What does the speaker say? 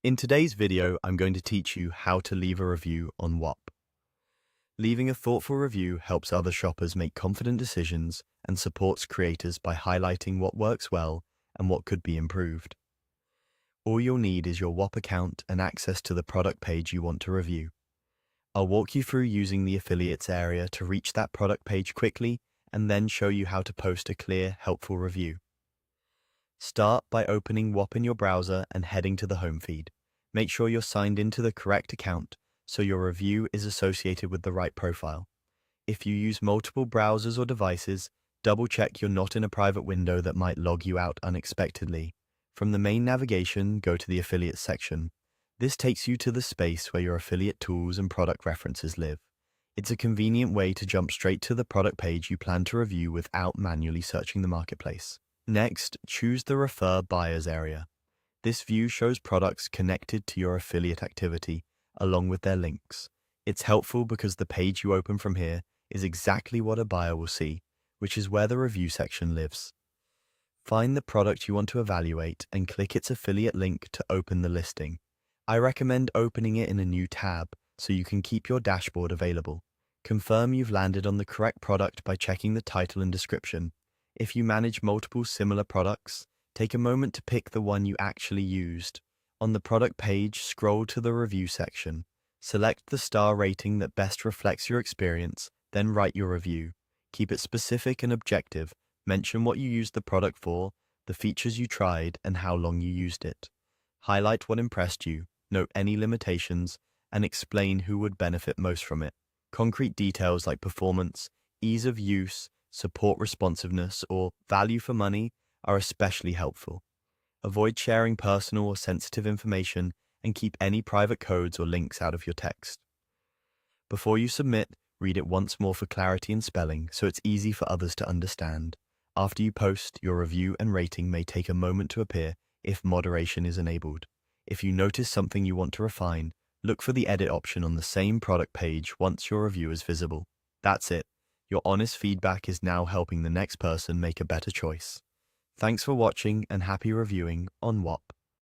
In today's video, I'm going to teach you how to leave a review on Whop. Leaving a thoughtful review helps other shoppers make confident decisions and supports creators by highlighting what works well and what could be improved. All you'll need is your Whop account and access to the product page you want to review. I'll walk you through using the affiliates area to reach that product page quickly and then show you how to post a clear, helpful review. Start by opening Whop in your browser and heading to the home feed. Make sure you're signed into the correct account so your review is associated with the right profile. If you use multiple browsers or devices, double-check you're not in a private window that might log you out unexpectedly. From the main navigation, go to the affiliates section. This takes you to the space where your affiliate tools and product references live. It's a convenient way to jump straight to the product page you plan to review without manually searching the marketplace. Next, choose the Refer Buyers area. This view shows products connected to your affiliate activity, along with their links. It's helpful because the page you open from here is exactly what a buyer will see, which is where the review section lives. Find the product you want to evaluate and click its affiliate link to open the listing. I recommend opening it in a new tab so you can keep your dashboard available. Confirm you've landed on the correct product by checking the title and description. If you manage multiple similar products, take a moment to pick the one you actually used. On the product page, scroll to the review section. Select the star rating that best reflects your experience, then write your review. Keep it specific and objective. Mention what you used the product for, the features you tried, and how long you used it. Highlight what impressed you, note any limitations, and explain who would benefit most from it. Concrete details like performance, ease of use, support responsiveness, or value for money are especially helpful. Avoid sharing personal or sensitive information and keep any private codes or links out of your text. Before you submit, read it once more for clarity and spelling so it's easy for others to understand. After you post, your review and rating may take a moment to appear if moderation is enabled. If you notice something you want to refine, look for the edit option on the same product page once your review is visible. That's it. Your honest feedback is now helping the next person make a better choice. Thanks for watching and happy reviewing on Whop.